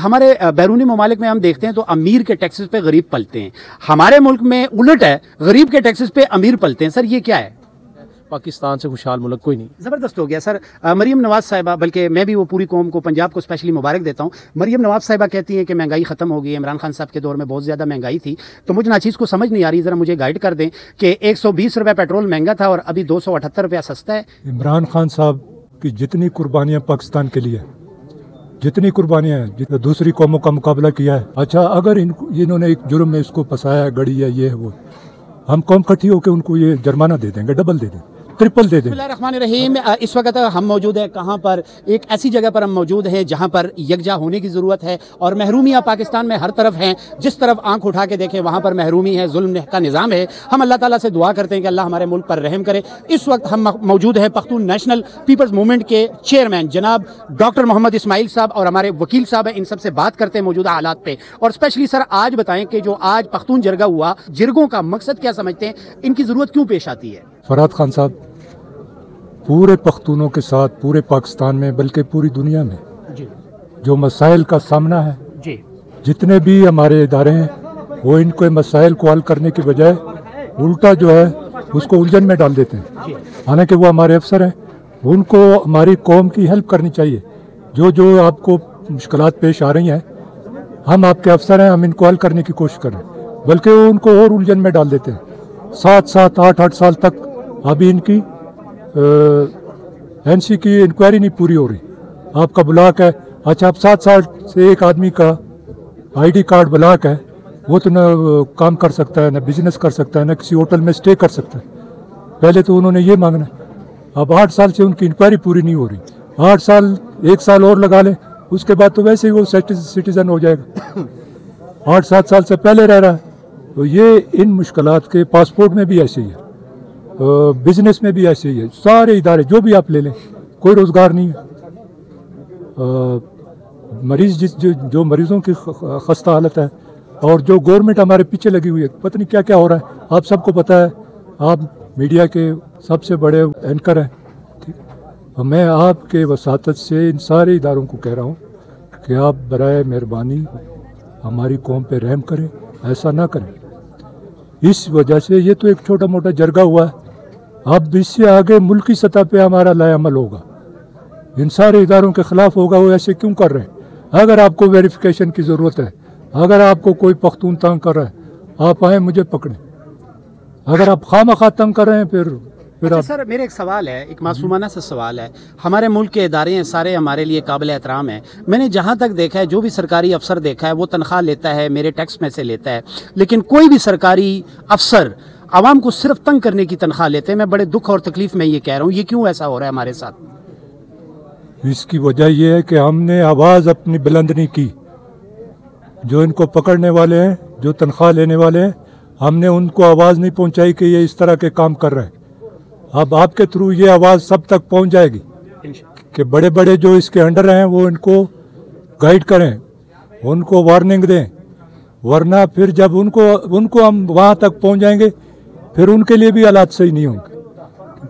हमारे बैरूनी ममालिक में हम देखते हैं तो अमीर के टैक्सेस पे गरीब पलते हैं, हमारे मुल्क में उलट है, गरीब के टैक्सेस पे अमीर पलते हैं। सर ये क्या है? पाकिस्तान से खुशहाल मुल्क कोई नहीं। ज़बरदस्त हो गया सर। मरीम नवाज साहिबा, बल्कि मैं भी वो पूरी कौम को, पंजाब को स्पेशली मुबारक देता हूँ। मरीम नवाज साहिबा कहती हैं कि महंगाई ख़त्म हो गई है, इमरान खान साहब के दौर में बहुत ज़्यादा महंगाई थी। तो मुझे ना चीज़ को समझ नहीं आ रही, ज़रा मुझे गाइड कर दें कि 120 रुपये पेट्रोल महंगा था और अभी 278 रुपया सस्ता है। इमरान खान साहब की जितनी कुर्बानियाँ पाकिस्तान के लिए, जितनी कुर्बानियाँ हैं, दूसरी कौमों का मुकाबला किया है। अच्छा, अगर इन्होंने एक जुर्म में इसको फंसाया, गड़ी है, ये है वो, हम कौम इकट्ठी होकर उनको ये जुर्माना दे देंगे, डबल दे देंगे, ट्रिपल दे दें। बिस्मिल्लाहिर्रहमानिर्रहीम। इस वक्त हम मौजूद हैं कहाँ पर? एक ऐसी जगह पर हम मौजूद हैं जहाँ पर यकजा होने की ज़रूरत है और महरूमियाँ पाकिस्तान में हर तरफ हैं। जिस तरफ आंख उठा के देखें वहाँ पर महरूमी है, जुल्म का निज़ाम है। हम अल्लाह ताला से दुआ करते हैं कि अल्लाह हमारे मुल्क पर रहम करे। इस वक्त हम मौजूद हैं पख्तून नेशनल पीपल्स मूवमेंट के चेयरमैन जनाब डॉक्टर मोहम्मद इस्माइल साहब और हमारे वकील साहब हैं। इन सबसे बात करते हैं मौजूदा हालात पे। और स्पेशली सर आज बताएं कि जो आज पख्तून जरगा हुआ, जिरगों का मकसद क्या समझते हैं, इनकी ज़रूरत क्यों पेश आती है? फरहाद खान साहब पूरे पख्तूनों के साथ पूरे पाकिस्तान में, बल्कि पूरी दुनिया में जी जो मसाइल का सामना है, जी जितने भी हमारे इदारे हैं वो इनको मसाइल को हल करने की बजाय उल्टा जो है उसको उलझन में डाल देते हैं। हालांकि वो हमारे अफसर हैं, उनको हमारी कौम की हेल्प करनी चाहिए। जो जो आपको मुश्किलात पेश आ रही हैं, हम आपके अफसर हैं, हम इनको हल करने की कोशिश कर रहे हैं, बल्कि वो उनको और उलझन में डाल देते हैं। 7-7, 8-8 साल तक अभी इनकी एनसी की इंक्वायरी नहीं पूरी हो रही। आपका ब्लॉक है, अच्छा, अब 7 साल से एक आदमी का आईडी कार्ड ब्लॉक है, वो तो न काम कर सकता है, न बिजनेस कर सकता है, न किसी होटल में स्टे कर सकता है। पहले तो उन्होंने ये मांगना, अब 8 साल से उनकी इंक्वायरी पूरी नहीं हो रही। 8 साल, 1 साल और लगा लें, उसके बाद तो वैसे ही वो सिटीजन हो जाएगा। 8-7 साल से पहले रह रहा है। तो ये इन मुश्किलात के पासपोर्ट में भी ऐसे ही है, बिजनेस में भी ऐसे ही है। सारे इदारे जो भी आप ले लें, कोई रोज़गार नहीं है। मरीज जो मरीज़ों की खस्ता हालत है, और जो गवर्नमेंट हमारे पीछे लगी हुई है, पता नहीं क्या क्या हो रहा है। आप सबको पता है, आप मीडिया के सबसे बड़े एंकर हैं, ठीक। मैं आपके वसातत से इन सारे इदारों को कह रहा हूँ कि आप बराए मेहरबानी हमारी कौम पे रहम करें, ऐसा ना करें। इस वजह से ये तो एक छोटा मोटा जरगा हुआ है, अब इससे आगे मुल्की सतह पे हमारा लायामल होगा, इन सारे इदारों के खिलाफ होगा। वो ऐसे क्यों कर रहे हैं? अगर आपको वेरिफिकेशन की ज़रूरत है, अगर आपको कोई पख्तून तंग कर रहा है, आप आए मुझे पकड़ें। अगर आप खामखा तंग कर रहे हैं फिर अच्छा सर, मेरा एक सवाल है, एक मासूमाना सा सवाल है। हमारे मुल्क के इदारे हैं सारे हमारे लिए काबिल एहतराम हैं। मैंने जहाँ तक देखा है, जो भी सरकारी अफसर देखा है वो तनख्वाह लेता है, मेरे टैक्स में से लेता है, लेकिन कोई भी सरकारी अफसर आवाम को सिर्फ तंग करने की तनख्वाह लेते हैं। मैं बड़े दुख और तकलीफ में ये कह रहा हूँ, ये क्यों ऐसा हो रहा है हमारे साथ? इसकी वजह यह है कि हमने आवाज़ अपनी बुलंद नहीं की। जो इनको पकड़ने वाले हैं, जो तनख्वाह लेने वाले हैं, हमने उनको आवाज़ नहीं पहुंचाई कि ये इस तरह के काम कर रहे हैं। अब आपके थ्रू ये आवाज़ सब तक पहुंच जाएगी कि बड़े बड़े जो इसके अंडर हैं वो इनको गाइड करें, उनको वार्निंग दें, वरना फिर जब उनको हम वहाँ तक पहुँच जाएंगे, फिर उनके लिए भी हालात सही नहीं होंगे,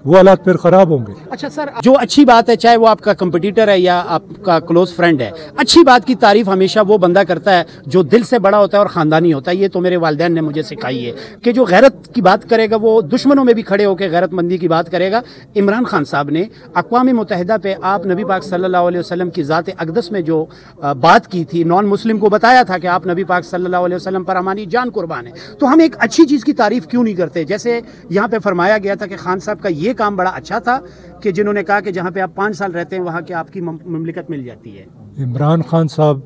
वो हालात फिर ख़राब होंगे। अच्छा सर, जो अच्छी बात है, चाहे वो आपका कंपटीटर है या आपका क्लोज फ्रेंड है, अच्छी बात की तारीफ हमेशा वो बंदा करता है जो दिल से बड़ा होता है और ख़ानदानी होता है। ये तो मेरे वालिदैन ने मुझे सिखाई है कि जो गैरत की बात करेगा वो दुश्मनों में भी खड़े होकर गैरतमंदी की बात करेगा। इमरान खान साहब ने अक़वाम मुत्तहिदा पे आप नबी पाक सल्लल्लाहु अलैहि वसल्लम की ज़ात अक़दस में जो बात की थी, नॉन मुस्लिम को बताया था कि आप नबी पाक सल्लल्लाहु अलैहि वसल्लम पर हमारी जान कुर्बान है। तो हम एक अच्छी चीज़ की तारीफ़ क्यों नहीं करते? जैसे यहाँ पे फरमाया गया था कि खान साहब का ये काम बड़ा अच्छा था कि जिन्होंने कहा कि जहाँ पे आप 5 साल रहते हैं वहाँ की आपकी ममलिकत मिल जाती है। इमरान खान साहब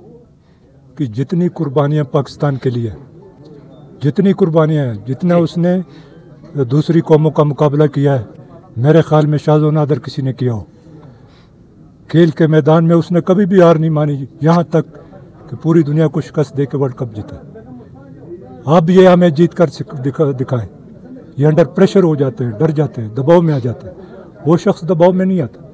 की जितनी कुर्बानियाँ पाकिस्तान के लिए, जितनी कुर्बानियाँ हैं, जितना उसने दूसरी कौमों का मुकाबला किया है, मेरे ख्याल में शाज़ो नादर किसी ने किया हो। खेल के मैदान में उसने कभी भी हार नहीं मानी, यहाँ तक कि पूरी दुनिया को शिकस्त दे के वर्ल्ड कप जीता। अब ये हमें जीत कर दिखाएं। ये अंडर प्रेशर हो जाते हैं, डर जाते हैं, दबाव में आ जाते हैं। वो शख्स दबाव में नहीं आता।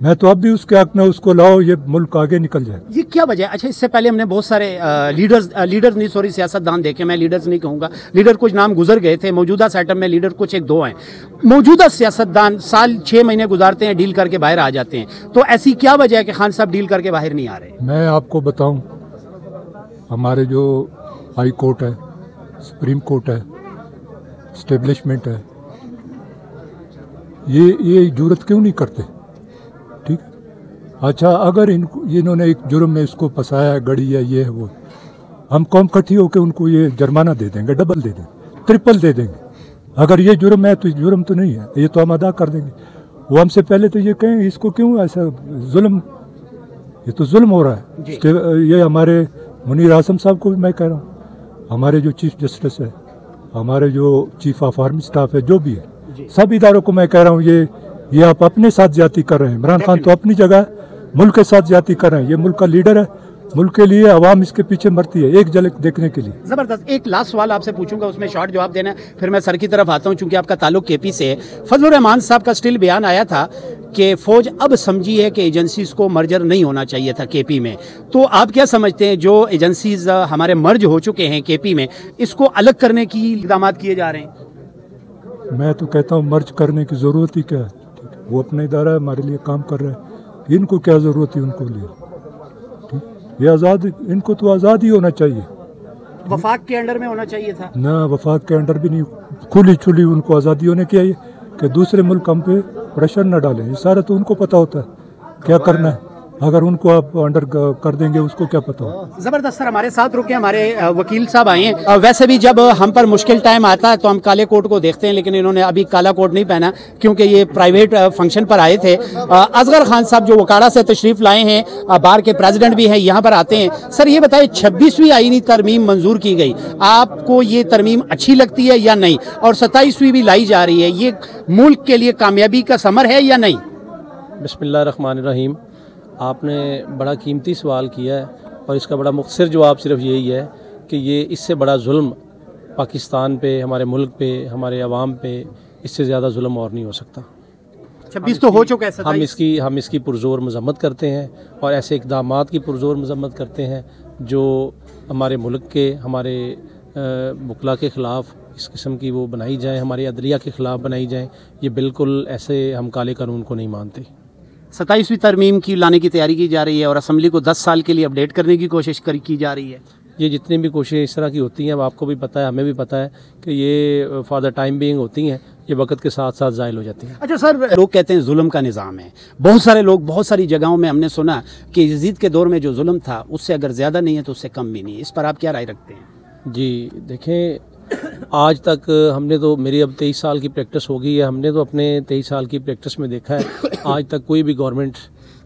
मैं तो अब भी उसके हक में उसको लाओ, ये मुल्क आगे निकल जाए। ये क्या वजह है? अच्छा, इससे पहले हमने बहुत सारे लीडर्स नहीं, सॉरी, सियासतदान देखे। मैं लीडर्स नहीं कहूँगा, लीडर कुछ नाम गुजर गए थे। मौजूदा सेटअप में लीडर कुछ 1-2 हैं। मौजूदा सियासतदान साल 6 महीने गुजारते हैं, डील करके बाहर आ जाते हैं। तो ऐसी क्या वजह है कि खान साहब डील करके बाहर नहीं आ रहे? मैं आपको बताऊँ, हमारे जो हाई कोर्ट है, सुप्रीम कोर्ट है, इस्टेब्लिशमेंट है, ये जरूरत क्यों नहीं करते? ठीक, अच्छा अगर इन्होंने एक जुर्म में इसको फंसाया, गड़ी है, ये है वो, हम कौम इकट्ठी होकर उनको ये जुर्माना दे देंगे, डबल दे देंगे, ट्रिपल दे देंगे। अगर ये जुर्म है तो जुर्म तो नहीं है, ये तो हम अदा कर देंगे। वो हमसे पहले तो ये कहें इसको क्यों ऐसा जुल्म, ये तो जुल्म हो रहा है। ये हमारे मुनीर आजम साहब को भी मैं कह रहा हूँ, हमारे जो चीफ जस्टिस है, हमारे जो चीफ ऑफ आर्मी स्टाफ है, जो भी है, सब इदारों को मैं कह रहा हूँ ये आप अपने साथ ज्यादती कर रहे हैं। इमरान खान तो अपनी जगह मुल्क के साथ ज्यादती कर रहे हैं। ये मुल्क का लीडर है, मुल्क के लिए आवाम इसके पीछे मरती है एक झलक देखने के लिए। जबरदस्त। एक लास्ट सवाल आपसे पूछूंगा, उसमें शॉर्ट जवाब देना, फिर मैं सर की तरफ आता हूं चूंकि आपका ताल्लुक केपी से है। फजलुर रहमान साहब का स्टिल बयान आया था कि फौज अब समझी है कि एजेंसीज को मर्जर नहीं होना चाहिए था केपी में, तो आप क्या समझते हैं जो एजेंसीज हमारे मर्ज हो चुके हैं केपी में, इसको अलग करने की इक़दाम किए जा रहे हैं? मैं तो कहता हूँ मर्ज करने की जरूरत ही क्या है, वो अपना इदारा है, हमारे लिए काम कर रहा है, इनको क्या जरूरत है उनको लिए? ये आज़ाद, इनको तो आज़ाद ही होना चाहिए। वफाक के अंडर में होना चाहिए था ना, वफाक के अंडर भी नहीं, खुली छुली उनको आज़ादी होने चाहिए कि दूसरे मुल्क हम पे प्रेशर न डालें। ये सारा तो उनको पता होता है क्या करना है, अगर उनको आप अंडर कर देंगे उसको क्या पता हो। जबरदस्त। सर हमारे साथ रुके, हमारे वकील साहब आए हैं। वैसे भी जब हम पर मुश्किल टाइम आता है तो हम काले कोट को देखते हैं, लेकिन इन्होंने अभी काला कोट नहीं पहना क्योंकि ये प्राइवेट फंक्शन पर आए थे। असगर खान साहब जो वकाड़ा से तशरीफ लाए हैं, बार के प्रेसिडेंट भी हैं, यहाँ पर आते हैं। सर ये बताइए 26वीं आईनी तरमीम मंजूर की गई, आपको ये तरमीम अच्छी लगती है या नहीं? और 27वीं भी लाई जा रही है, ये मुल्क के लिए कामयाबी का समर है या नहीं? बिस्मिल्लाहिर्रहमानिर्रहीम। आपने बड़ा कीमती सवाल किया है और इसका बड़ा मुख्तसर जवाब सिर्फ यही है कि ये इससे बड़ा जुल्म पाकिस्तान पे, हमारे मुल्क पे, हमारे अवाम पे, इससे ज़्यादा जुल्म और नहीं हो सकता। 26 तो हो चुका है। हम इसकी पुरजोर मजम्मत करते हैं और ऐसे इक़दामात की पुरजोर मजम्मत करते हैं जो हमारे मुल्क के, हमारे बुकला के ख़िलाफ़ इस किस्म की वो बनाई जाएँ, हमारी अदलिया के ख़िलाफ़ बनाई जाएँ। ये बिल्कुल ऐसे हम काले कानून को नहीं मानते। 27वीं तरमीम की लाने की तैयारी की जा रही है और असम्बली को 10 साल के लिए अपडेट करने की कोशिश की जा रही है। ये जितनी भी कोशिशें इस तरह की होती हैं, अब आपको भी पता है, हमें भी पता है कि ये फॉर द टाइम बीइंग होती हैं, ये वक्त के साथ साथ ज़ायल हो जाती हैं। अच्छा सर, लोग कहते हैं जुल्म का निज़ाम है, बहुत सारे लोग बहुत सारी जगहों में हमने सुना कि यजीद के दौर में जो जुल्म था उससे अगर ज़्यादा नहीं है तो उससे कम भी नहीं है। इस पर आप क्या राय रखते हैं? जी देखें, आज तक हमने तो, मेरी अब 23 साल की प्रैक्टिस हो गई है, हमने तो अपने 23 साल की प्रैक्टिस में देखा है आज तक कोई भी गवर्नमेंट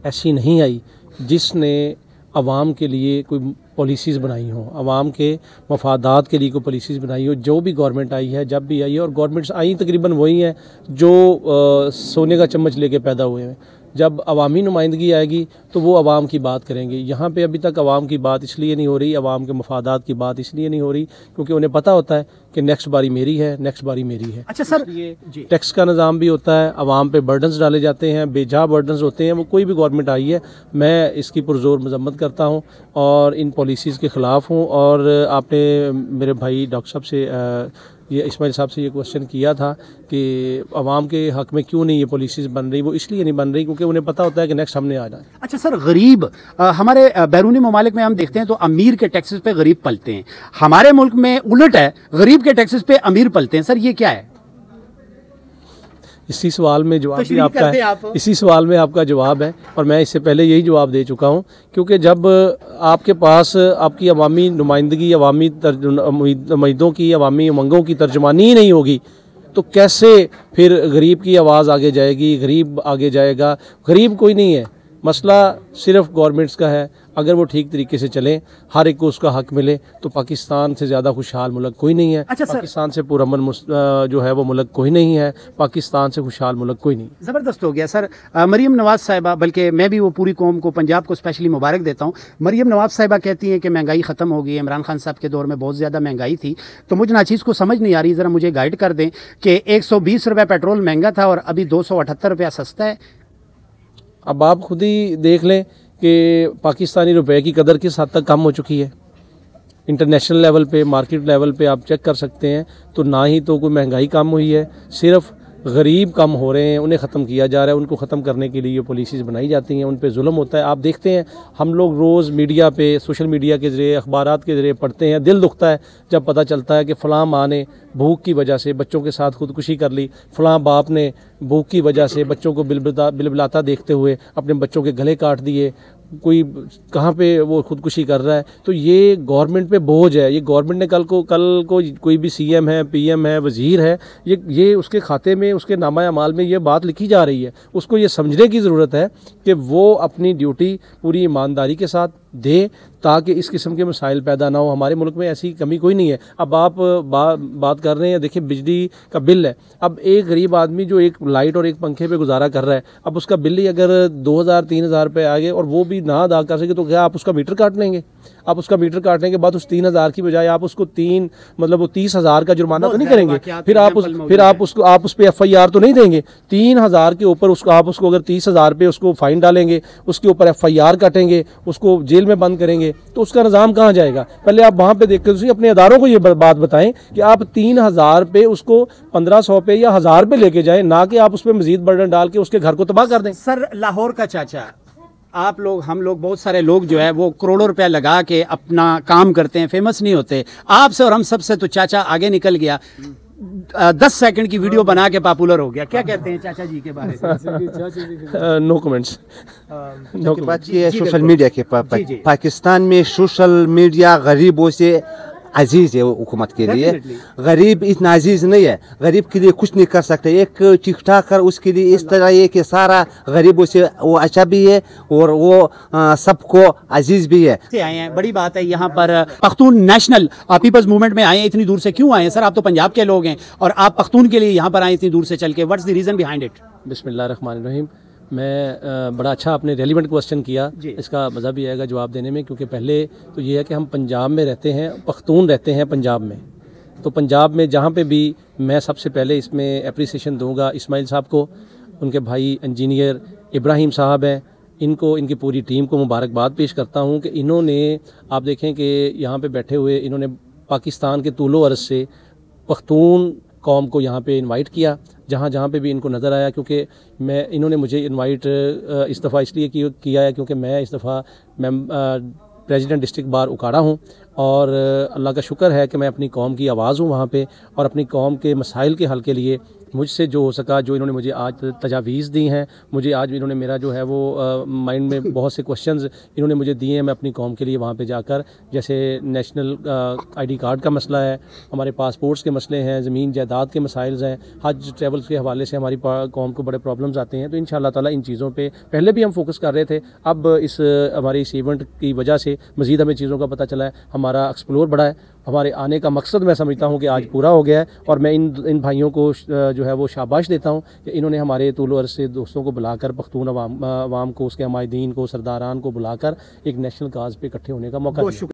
ऐसी नहीं आई जिसने अवाम के लिए कोई पॉलिसीज़ बनाई हो, अवाम के मफादात के लिए कोई पॉलिसीज़ बनाई हो। जो भी गवर्नमेंट आई है, जब भी आई है, और गवर्नमेंट्स आई तकरीबन वही हैं जो सोने का चम्मच लेके पैदा हुए हैं। जब अवामी नुमाइंदगी आएगी तो वो अवाम की बात करेंगे। यहाँ पे अभी तक अवाम की बात इसलिए नहीं हो रही, अवाम के मफादात की बात इसलिए नहीं हो रही क्योंकि उन्हें पता होता है कि नेक्स्ट बारी मेरी है, नेक्स्ट बारी मेरी है। अच्छा सर, ये टैक्स का निज़ाम भी होता है, अवाम पे बर्डन्स डाले जाते हैं, बेजा बर्डन्स होते हैं। वो कोई भी गवर्नमेंट आई है, मैं इसकी पुरजोर मजम्मत करता हूँ और इन पॉलिसीज़ के ख़िलाफ़ हूँ। और आपने मेरे भाई डॉक्टर साहब से ये इस्माइल साहब से ये क्वेश्चन किया था कि अवाम के हक़ में क्यों नहीं ये पॉलिसीज़ बन रही, वो इसलिए नहीं बन रही क्योंकि उन्हें पता होता है कि नेक्स्ट हमने आ जाए। अच्छा सर, गरीब हमारे बैरूनी ममालिक में हम देखते हैं तो अमीर के टैक्सेस पे गरीब पलते हैं, हमारे मुल्क में उलट है, गरीब के टैक्सेस पे अमीर पलते हैं। सर ये क्या है? इसी सवाल में जवाब भी आपका है, इसी सवाल में आपका जवाब है और मैं इससे पहले यही जवाब दे चुका हूँ। क्योंकि जब आपके पास आपकी अवामी नुमाइंदगी, अवामी उम्मीदों की, अवामी उमंगों की तर्जमानी ही नहीं होगी तो कैसे फिर गरीब की आवाज़ आगे जाएगी, गरीब आगे जाएगा? गरीब कोई नहीं है, मसला सिर्फ गवर्नमेंट्स का है। अगर वो ठीक तरीके से चलें, हर एक को उसका हक मिले, तो पाकिस्तान से ज़्यादा खुशहाल मुल्क कोई नहीं है। अच्छा पाकिस्तान से पुरअमन जो है वो मुल्क कोई नहीं है, पाकिस्तान से खुशहाल मुल्क कोई नहीं। ज़बरदस्त हो गया सर। मरीम नवाज़ साहिबा, बल्कि मैं भी वो पूरी कौम को, पंजाब को स्पेशली मुबारक देता हूँ। मरीम नवाज़ साहिबा कहती हैं कि महंगाई ख़त्म हो गई है, इमरान खान साहब के दौर में बहुत ज़्यादा महंगाई थी। तो मुझे नाचीज़ को समझ नहीं आ रही, ज़रा मुझे गाइड कर दें कि 120 रुपये पेट्रोल महंगा था और अभी 278 रुपया सस्ता है। अब आप खुद ही देख लें कि पाकिस्तानी रुपए की कदर किस हद तक कम हो चुकी है। इंटरनेशनल लेवल पे, मार्केट लेवल पे आप चेक कर सकते हैं, तो ना ही तो कोई महंगाई कम हुई है, सिर्फ गरीब कम हो रहे हैं, उन्हें ख़त्म किया जा रहा है। उनको ख़त्म करने के लिए पॉलिसीज़ बनाई जाती हैं, उन पे जुल्म होता है। आप देखते हैं हम लोग रोज़ मीडिया पे, सोशल मीडिया के ज़रिए, अखबारात के ज़रिए पढ़ते हैं, दिल दुखता है जब पता चलता है कि फ़लाँ माँ ने भूख की वजह से बच्चों के साथ खुदकुशी कर ली, फ़लाँ बाप ने भूख की वजह से बच्चों को बिलबिलाता देखते हुए अपने बच्चों के गले काट दिए, कोई कहाँ पे वो खुदकुशी कर रहा है। तो ये गवर्नमेंट पे बोझ है। ये गवर्नमेंट ने कल को कोई भी सीएम है, पीएम है, वजीर है, ये उसके खाते में, उसके नामा अमाल में ये बात लिखी जा रही है। उसको ये समझने की ज़रूरत है कि वो अपनी ड्यूटी पूरी ईमानदारी के साथ दे ताकि इस किस्म के मसाइल पैदा ना हो। हमारे मुल्क में ऐसी कमी कोई नहीं है। अब आप बात कर रहे हैं, देखिए बिजली का बिल है। अब एक गरीब आदमी जो एक लाइट और एक पंखे पे गुजारा कर रहा है, अब उसका बिल ही अगर 2000-3000 रुपये आ गए और वो भी ना अदा कर सके तो क्या आप उसका मीटर काट लेंगे? आप उसका मीटर काटने के बाद उस 3000 की बजाय आप उसको 30,000 का जुर्माना तो नहीं करेंगे? फिर आप उस पे FIR तो नहीं देंगे? 3000 के ऊपर आप उसको अगर 30,000 पे उसको फाइन डालेंगे, उसके ऊपर FIR काटेंगे, उसको जेल में बंद करेंगे, तो उसका निज़ाम कहाँ जाएगा? पहले आप वहाँ पे देख कर अपने अदारों को ये बात बताएं कि आप 3000 पे उसको 1500 पे या 1000 पे लेके जाएं, ना कि आप उस पर मजीद बर्डन डाल के उसके घर को तबाह कर दें। सर, लाहौर का चाचा, आप लोग, हम लोग, बहुत सारे लोग जो है वो करोड़ों रुपया लगा के अपना काम करते हैं, फेमस नहीं होते। आपसे और हम सबसे तो चाचा आगे निकल गया, 10 सेकंड की वीडियो बना के पॉपुलर हो गया। क्या कहते हैं चाचा जी के बारे में? No comments. बात की है सोशल मीडिया के पाकिस्तान में सोशल मीडिया गरीबों से अजीज है हुकूमत के लिए। गरीब इतना अजीज नहीं है, गरीब के लिए कुछ नहीं कर सकते। एक टिकटॉकर उसके लिए इस तरह है कि सारा गरीबों से वो अच्छा भी है और वो सबको अजीज भी है। आए हैं, बड़ी बात है। यहाँ पर पख्तून नेशनल पीपल्स मूवमेंट में आए हैं, इतनी दूर से क्यों आए हैं सर? आप तो पंजाब के लोग हैं और आप पख्तून के लिए यहाँ पर आए इतनी दूर से चल के। What's the reason behind it? बिस्मिल्लाहिर्रहमानिर्रहीम। मैं बड़ा अच्छा आपने रेलिवेंट क्वेश्चन किया, इसका मज़ा भी आएगा जवाब देने में, क्योंकि पहले तो ये है कि हम पंजाब में रहते हैं, पख्तून रहते हैं पंजाब में। तो पंजाब में जहाँ पे भी मैं सबसे पहले इसमें एप्रिसिएशन दूंगा इस्माइल साहब को, उनके भाई इंजीनियर इब्राहिम साहब हैं, इनको, इनकी पूरी टीम को मुबारकबाद पेश करता हूँ कि इन्होंने, आप देखें कि यहाँ पे बैठे हुए इन्होंने पाकिस्तान के तूलो अर्ज़ से पख्तून कौम को यहाँ पे इनवाइट किया, जहाँ जहाँ पे भी इनको नज़र आया। क्योंकि इन्होंने मुझे इनवाइट इस दफ़ा इसलिए किया है क्योंकि मैं इस दफ़ा प्रेसिडेंट डिस्ट्रिक्ट बार उकाड़ा हूँ और अल्लाह का शुक्र है कि मैं अपनी कौम की आवाज़ हूँ वहाँ पे, और अपनी कौम के मसाइल के हल के लिए मुझसे जो हो सका, जो इन्होंने मुझे आज तजावीज़ दी हैं, मुझे आज भी इन्होंने मेरा जो है वो माइंड में बहुत से क्वेश्चंस इन्होंने मुझे दिए हैं। मैं अपनी कौम के लिए वहाँ पे जाकर, जैसे नेशनल ID कार्ड का मसला है, हमारे पासपोर्ट्स के मसले हैं, ज़मीन जायदाद के मसाइल्स हैं, हज ट्रैवल्स के हवाले से हमारी कौम को बड़े प्रॉब्लम्स आते हैं। तो इंशाअल्लाह ताला इन चीज़ों पर पहले भी हम फोकस कर रहे थे। अब हमारे इस इवेंट की वजह से मज़ीद हमें चीज़ों का पता चला है, हमारा एक्सप्लोर बढ़ा है, हमारे आने का मकसद मैं समझता हूँ कि आज पूरा हो गया है। और मैं इन भाइयों को जो है वो शाबाश देता हूँ कि इन्होंने हमारे तूलो अर्ज़ से दोस्तों को बुलाकर, पख्तून अवाम को, उसके हमायदीन को, सरदारान को बुलाकर एक नेशनल काज पे इकट्ठे होने का मौका दिया।